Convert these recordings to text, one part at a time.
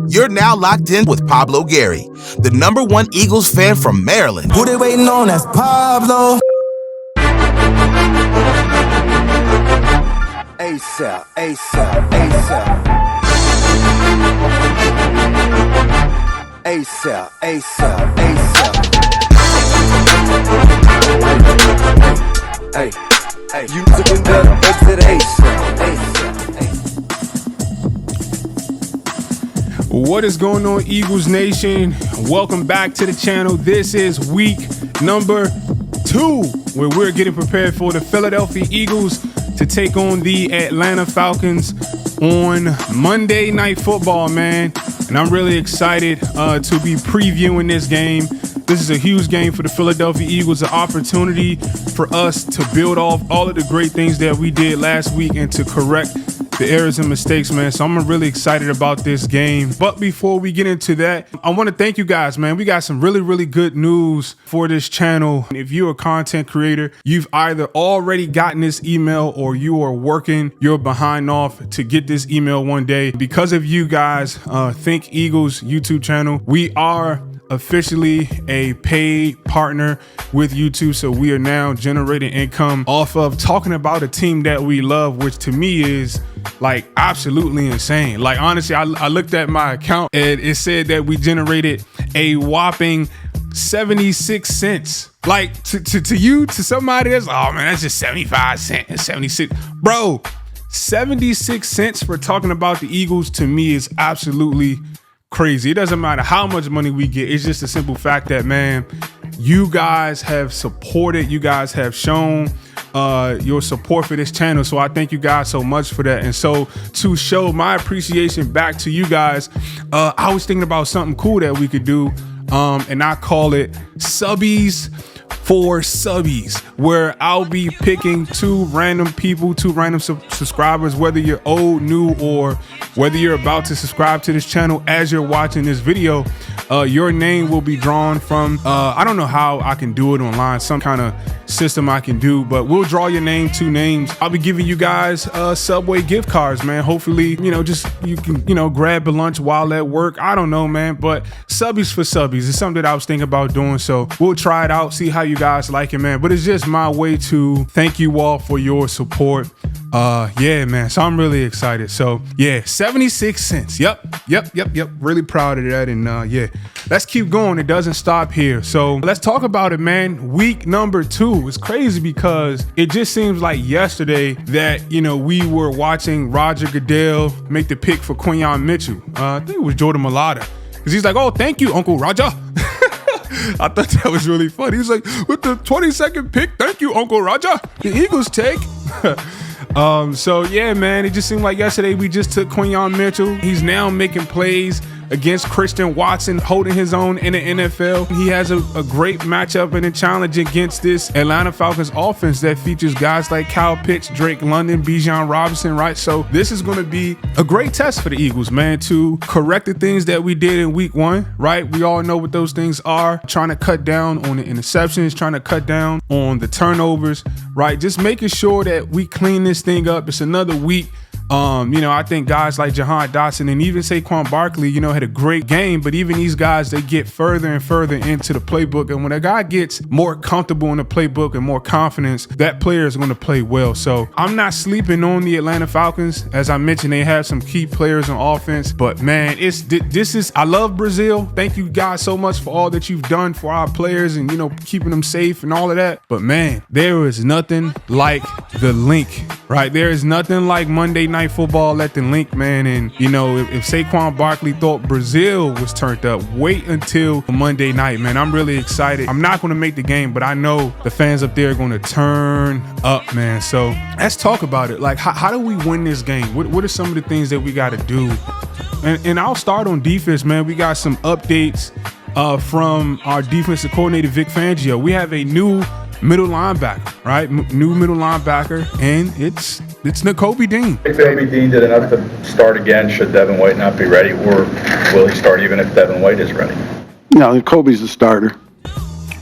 You're now locked in with Pablo Gary, the #1 Eagles fan from Maryland. Who they waiting on? That's Pablo. ASAP, ASAP, ASAP. ASAP, ASAP, ASAP. Hey, hey, you looking good, exit ASAP, ASAP. What is going on, Eagles Nation? Welcome back to the channel. This is week number 2, where we're getting prepared for the Philadelphia Eagles to take on the Atlanta Falcons on Monday Night Football, man. And I'm really excited to be previewing this game. This is a huge game for the Philadelphia Eagles, an opportunity for us to build off all of the great things that we did last week and to correct the errors and mistakes, man. So I'm really excited about this game. But before we get into that, I want to thank you guys, man. We got some really good news for this channel. If you're a content creator, you've either already gotten this email or you are working your behind off to get this email one day. Because of you guys, Think Eagles YouTube channel, we are officially a paid partner with YouTube. So we are now generating income off of talking about a team that we love, which to me is like absolutely insane. Like, honestly, I looked at my account and it said that we generated a whopping 76 cents. Like to you, to somebody that's, oh man, that's just 75 cents and 76. Bro, 76 cents for talking about the Eagles to me is absolutely crazy. It doesn't matter how much money we get. It's just a simple fact that, man, you guys have supported, you guys have shown your support for this channel. So I thank you guys so much for that. And so to show my appreciation back to you guys, I was thinking about something cool that we could do. And I call it Subbies for Subbies, where I'll be picking two random people, two random subscribers, whether you're old, new, or whether you're about to subscribe to this channel as you're watching this video. Your name will be drawn from, I don't know how I can do it online, some kind of system I can do, but we'll draw your name, 2 names. I'll be giving you guys Subway gift cards, man. Hopefully, just you can, grab a lunch while at work. I don't know, man, but Subbies for Subbies is something that I was thinking about doing. So we'll try it out, see how you guys like it, man. But it's just my way to thank you all for your support. Yeah, man. So I'm really excited. So yeah, 76 cents. Yep. Really proud of that. And yeah, let's keep going. It doesn't stop here. So let's talk about it, man. Week number 2 is crazy because it just seems like yesterday that, we were watching Roger Goodell make the pick for Quinyon Mitchell. I think it was Jordan Mailata. Cause he's like, oh, thank you, Uncle Roger. I thought that was really funny. He's like, with the 22nd pick, thank you, Uncle Roger. The Eagles take. So yeah, man, it just seemed like yesterday we just took Quinyon Mitchell. He's now making plays against Christian Watson, holding his own in the NFL. He has a great matchup and a challenge against this Atlanta Falcons offense that features guys like Kyle Pitts, Drake London, Bijan Robinson, right? So this is going to be a great test for the Eagles, man, to correct the things that we did in week 1, right? We all know what those things are. Trying to cut down on the interceptions, trying to cut down on the turnovers, right? Just making sure that we clean this thing up. It's another week. I think guys like Jahan Dotson and even Saquon Barkley, had a great game, but even these guys, they get further and further into the playbook. And when a guy gets more comfortable in the playbook and more confidence, that player is going to play well. So I'm not sleeping on the Atlanta Falcons. As I mentioned, they have some key players on offense, but man, I love Brazil. Thank you guys so much for all that you've done for our players and, keeping them safe and all of that. But man, there is nothing like the link, right? There is nothing like Monday Night Football at the link, man. And if Saquon Barkley thought Brazil was turned up, wait until Monday night, man. I'm really excited. I'm not going to make the game, but I know the fans up there are going to turn up, man. So let's talk about it. Like, how do we win this game? What are some of the things that we got to do? And I'll start on defense, man. We got some updates from our defensive coordinator, Vic Fangio. We have a new middle linebacker, right? New middle linebacker, and it's Nakobe Dean. If Nakobe Dean did enough to start again, should Devin White not be ready, or will he start even if Devin White is ready? No, Nakobe's the starter.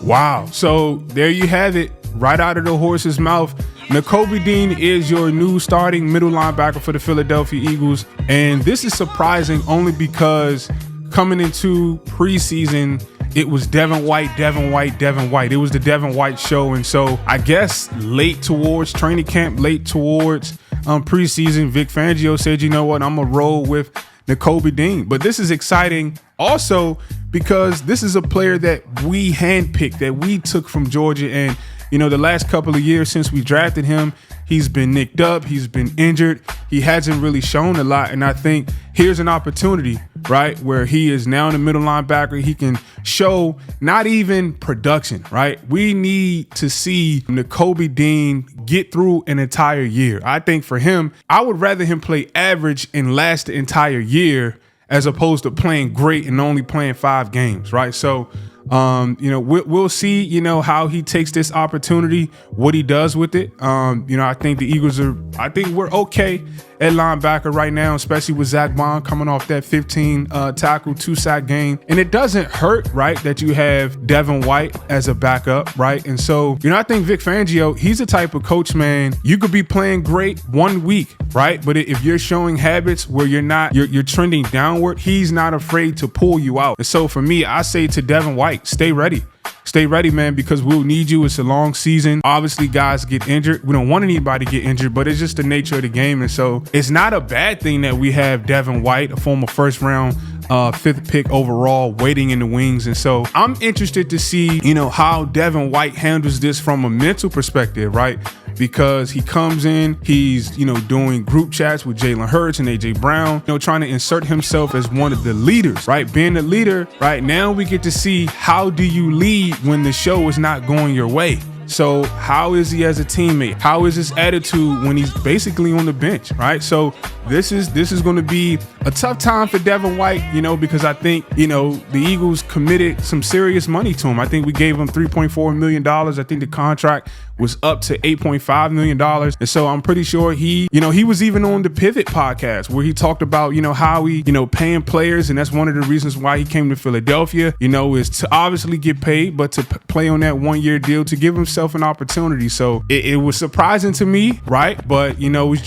Wow. So there you have it, right out of the horse's mouth. Nakobe Dean is your new starting middle linebacker for the Philadelphia Eagles. And this is surprising only because coming into preseason, it was Devin White. It was the Devin White show. And so I guess late towards training camp, late towards preseason, Vic Fangio said, you know what, I'm going to roll with Nakobe Dean. But this is exciting also because this is a player that we handpicked, that we took from Georgia. And, you know, the last couple of years since we drafted him, he's been nicked up, he's been injured, he hasn't really shown a lot. And I think here's an opportunity, right, where he is now in the middle linebacker. He can show not even production, right? We need to see Nakobe Dean get through an entire year. I think for him, I would rather him play average and last the entire year as opposed to playing great and only playing 5 games, right? So, you know, we'll see, you know, how he takes this opportunity, what he does with it. You know, I think the Eagles I think we're okay at linebacker right now, especially with Zach Bond coming off that 15 tackle, 2-sack game. And it doesn't hurt, right, that you have Devin White as a backup, right? And so, you know, I think Vic Fangio, he's the type of coach, man, you could be playing great 1 week, right? But if you're showing habits where you're trending downward, he's not afraid to pull you out. And so for me, I say to Devin White, stay ready. Stay ready, man, because we'll need you. It's a long season. Obviously, guys get injured. We don't want anybody to get injured, but it's just the nature of the game. And so it's not a bad thing that we have Devin White, a former first round, 5th pick overall, waiting in the wings. And so I'm interested to see, you know, how Devin White handles this from a mental perspective, right? Because he comes in, he's, you know, doing group chats with Jalen Hurts and AJ Brown, you know, trying to insert himself as one of the leaders, right? Being the leader, right? Now we get to see, how do you lead when the show is not going your way? So how is he as a teammate? How is his attitude when he's basically on the bench, right? So this is going to be a tough time for Devin White, you know, because I think, you know, the Eagles committed some serious money to him. I think we gave him $3.4 million. I think the contract was up to $8.5 million. And so I'm pretty sure he was even on the Pivot podcast where he talked about, you know, how he, you know, paying players. And that's one of the reasons why he came to Philadelphia, you know, is to obviously get paid, but to play on that 1-year deal to give himself an opportunity. So it was surprising to me, right? But, you know, it's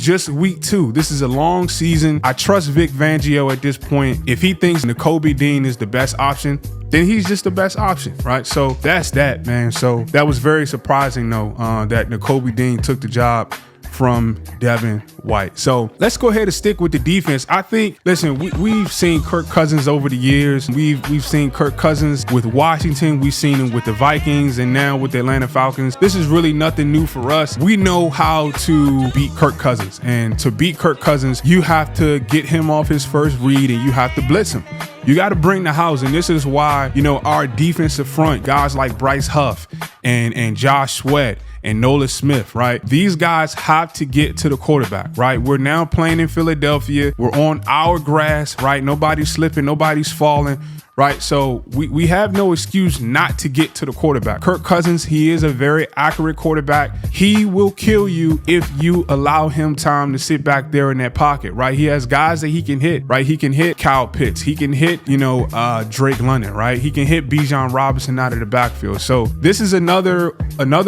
just week 2. This is a long season. I trust Vic Fangio at this point. If he thinks Nakobe Dean is the best option, then he's just the best option, right? So that's that, man. So that was very surprising, though, that Nakobe Dean took the job from Devin White. So let's go ahead and stick with the defense. I think, listen, we've seen Kirk Cousins over the years. We've seen Kirk Cousins with Washington. We've seen him with the Vikings and now with the Atlanta Falcons. This is really nothing new for us. We know how to beat Kirk Cousins. And to beat Kirk Cousins, you have to get him off his first read and you have to blitz him. You got to bring the house. And this is why, you know, our defensive front, guys like Bryce Huff and Josh Sweat and Nolan Smith, right? These guys have to get to the quarterback, right? We're now playing in Philadelphia. We're on our grass, right? Nobody's slipping, nobody's falling, right? So we have no excuse not to get to the quarterback. Kirk Cousins, he is a very accurate quarterback. He will kill you if you allow him time to sit back there in that pocket, right? He has guys that he can hit, right? He can hit Kyle Pitts. He can hit, you know, Drake London, right? He can hit Bijan Robinson out of the backfield. So this is another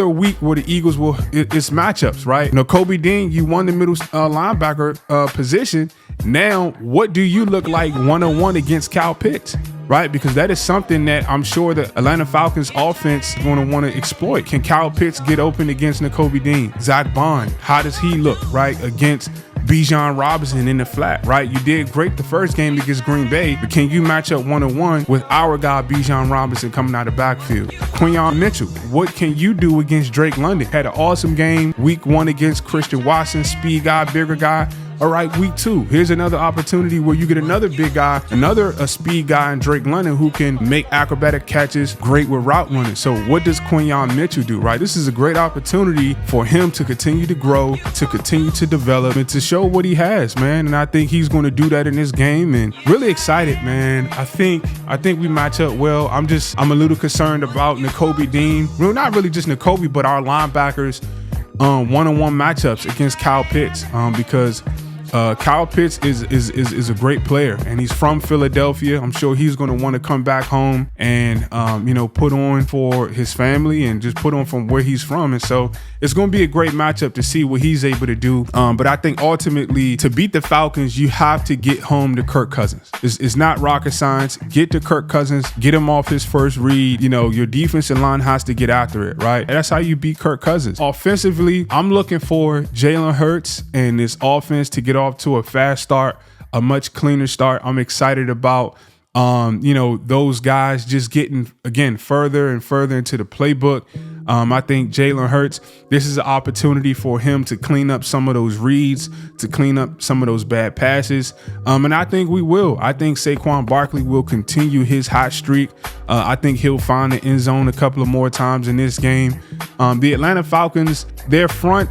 week where the Eagles it's matchups, right? Nakobe Dean, you won the middle linebacker position. Now, what do you look like 1-on-1 against Kyle Pitts? Right? Because that is something that I'm sure the Atlanta Falcons offense is going to want to exploit. Can Kyle Pitts get open against Nakobe Dean? Zach Bond, how does he look, right, against Bijan Robinson in the flat, right? You did great the first game against Green Bay, but can you match up 1-on-1 with our guy Bijan Robinson coming out of the backfield? Quinyon Mitchell, what can you do against Drake London? Had an awesome game week 1 against Christian Watson, speed guy, bigger guy. All right, week 2, here's another opportunity where you get another big guy, a speed guy in Drake London who can make acrobatic catches, great with route running. So what does Quinyon Mitchell do, right? This is a great opportunity for him to continue to grow, to continue to develop, and to show what he has, man. And I think he's going to do that in this game, and really excited, man. I think we match up well. I'm a little concerned about Nakobe Dean. Well, not really just Nakobe, but our linebackers, 1-on-1 matchups against Kyle Pitts, because Kyle Pitts is a great player, and he's from Philadelphia. I'm sure he's going to want to come back home and put on for his family and just put on from where he's from. And so it's going to be a great matchup to see what he's able to do. But I think ultimately to beat the Falcons, you have to get home to Kirk Cousins. It's not rocket science. Get to Kirk Cousins, get him off his first read. Your defensive line has to get after it, right? And that's how you beat Kirk Cousins. Offensively, I'm looking for Jalen Hurts and this offense to get off to a fast start, a much cleaner start. I'm excited about those guys just getting, again, further and further into the playbook. I think Jalen Hurts, this is an opportunity for him to clean up some of those reads, to clean up some of those bad passes. And I think we will. I think Saquon Barkley will continue his hot streak. I think he'll find the end zone a couple of more times in this game. The Atlanta Falcons, their front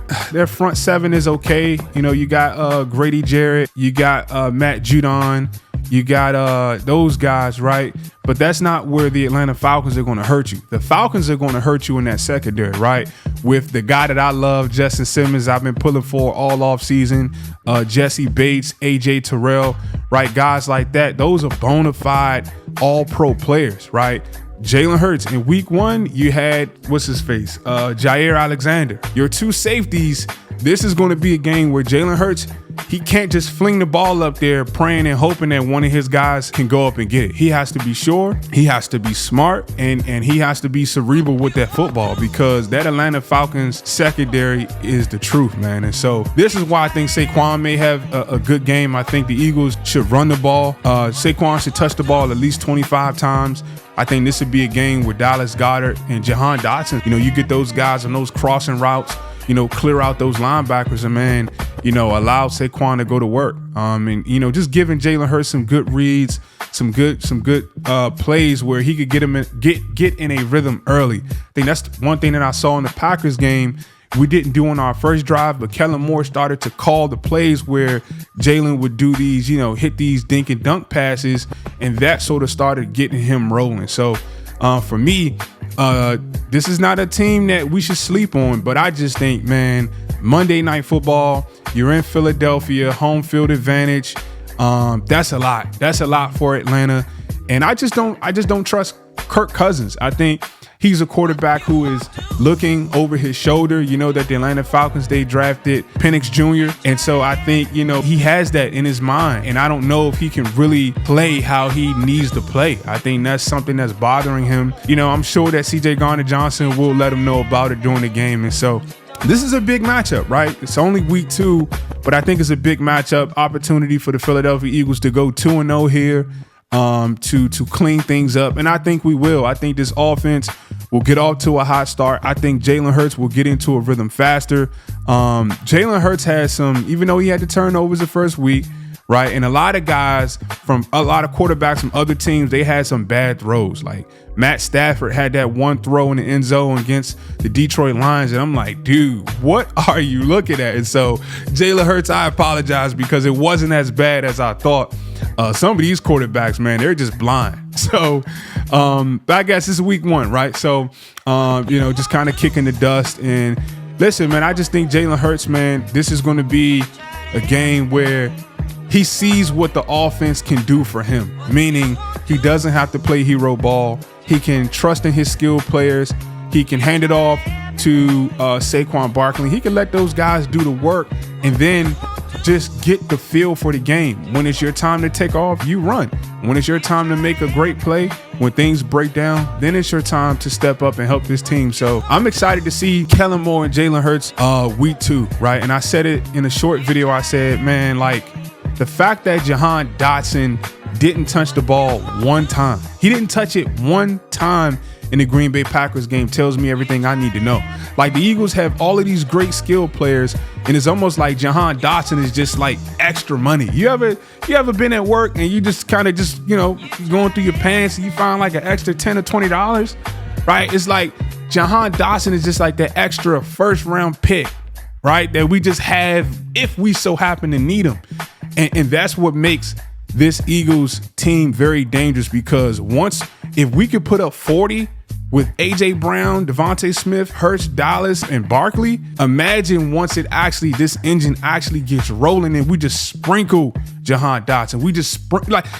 seven is okay. You got Grady Jarrett, you got Matt Judon, you got those guys, right? But that's not where the Atlanta Falcons are going to hurt you. The Falcons are going to hurt you in that secondary, right? With the guy that I love, Justin Simmons, I've been pulling for all off season, Jesse Bates, AJ Terrell, right? Guys like that. Those are bona fide all-pro players, right? Jalen Hurts, in week 1, you had, Jair Alexander. Your two safeties, this is going to be a game where Jalen Hurts, he can't just fling the ball up there praying and hoping that one of his guys can go up and get it. He has to be sure, he has to be smart, and he has to be cerebral with that football, because that Atlanta Falcons secondary is the truth, man. And so this is why I think Saquon may have a good game. I think the Eagles should run the ball. Saquon should touch the ball at least 25 times. I think this would be a game with Dallas Goedert and Jahan Dotson. You get those guys on those crossing routes, clear out those linebackers and, man, allow Saquon to go to work. And just giving Jalen Hurts some good reads, some good plays where he could get in a rhythm early. I think that's one thing that I saw in the Packers game we didn't do on our first drive, but Kellen Moore started to call the plays where Jalen would do these, hit these dink and dunk passes, and that sort of started getting him rolling. So for me, this is not a team that we should sleep on, but I just think, man, Monday Night Football, you're in Philadelphia, home field advantage. That's a lot. That's a lot for Atlanta. And I just don't trust Kirk Cousins. I think he's a quarterback who is looking over his shoulder. That the Atlanta Falcons, they drafted Penix Jr. And so I think, he has that in his mind. And I don't know if he can really play how he needs to play. I think that's something that's bothering him. I'm sure that CJ Gardner-Johnson will let him know about it during the game. And so this is a big matchup, right? It's only week 2, but I think it's a big matchup. Opportunity for the Philadelphia Eagles to go 2-0 here. To clean things up, and I think we will. I think this offense will get off to a hot start. I think Jalen Hurts will get into a rhythm faster. Jalen Hurts has some, even though he had the turnovers the first week, right? And a lot of quarterbacks from other teams, they had some bad throws. Like Matt Stafford had that one throw in the end zone against the Detroit Lions, and I'm like, dude, what are you looking at? And so Jalen Hurts, I apologize because it wasn't as bad as I thought. Some of these quarterbacks, man, they're just blind. So, but I guess this is week 1, right? So, just kind of kicking the dust. And listen, man, I just think Jalen Hurts, man, this is going to be a game where he sees what the offense can do for him, meaning he doesn't have to play hero ball. He can trust in his skilled players. He can hand it off to Saquon Barkley. He can let those guys do the work and then just get the feel for the game. When it's your time to take off, you run. When it's your time to make a great play, when things break down, then it's your time to step up and help this team. So I'm excited to see Kellen Moore and Jalen Hurts week 2, right? And I said it in a short video. I said, man, like the fact that Jahan Dotson didn't touch the ball one time. He didn't touch it one time in the Green Bay Packers game tells me everything I need to know. Like the Eagles have all of these great skill players, and it's almost like Jahan Dotson is just like extra money. You ever been at work and you just kind of just, going through your pants and you find like an extra $10 or $20, right? It's like Jahan Dotson is just like that extra first round pick, right? That we just have if we so happen to need him. And that's what makes this Eagles team very dangerous, because if we could put up 40 with A.J. Brown, Devontae Smith, Hurts, Dallas, and Barkley. Imagine once this engine actually gets rolling and we just sprinkle Jahan Dotson. We just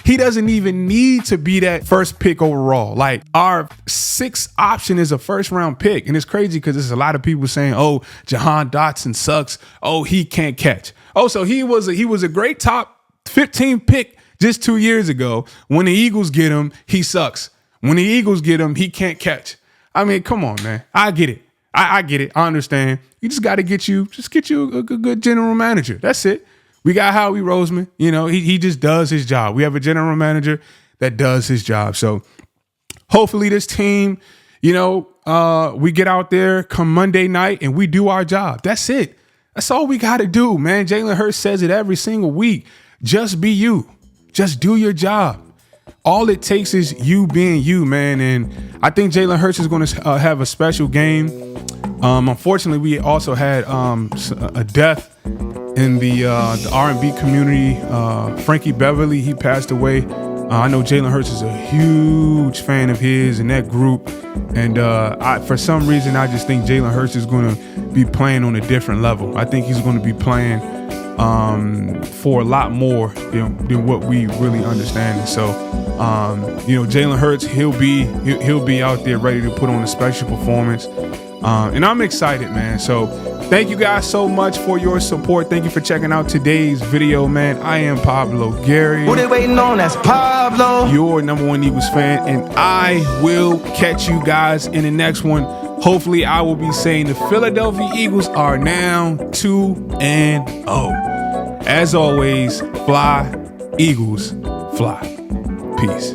he doesn't even need to be that first pick overall. Like, our sixth option is a first round pick. And it's crazy because there's a lot of people saying, oh, Jahan Dotson sucks. Oh, he can't catch. Oh, so he was a great top 15 pick just 2 years ago. When the Eagles get him, he sucks. When the Eagles get him, he can't catch. I mean, come on, man. I get it. I get it. I understand. You just got to get you a good general manager. That's it. We got Howie Roseman. You know, he just does his job. We have a general manager that does his job. So hopefully this team, you know, we get out there come Monday night and we do our job. That's it. That's all we got to do, man. Jalen Hurts says it every single week. Just be you. Just do your job. All it takes is you being you, man. And I think Jalen Hurts is going to have a special game. Unfortunately, we also had a death in the R&B community. Frankie Beverly, he passed away. I know Jalen Hurts is a huge fan of his and that group. And for some reason, I just think Jalen Hurts is going to be playing on a different level. I think he's going to be playing for a lot more than what we really understand. And so, you know, Jalen Hurts, he'll be out there ready to put on a special performance. And I'm excited, man. So thank you guys so much for your support. Thank you for checking out today's video, man. I am Pablo Gary. Who they waiting on? That's Pablo. Your number 1 Eagles fan. And I will catch you guys in the next one. Hopefully, I will be saying the Philadelphia Eagles are now 2-0. As always, fly, Eagles, fly. Peace.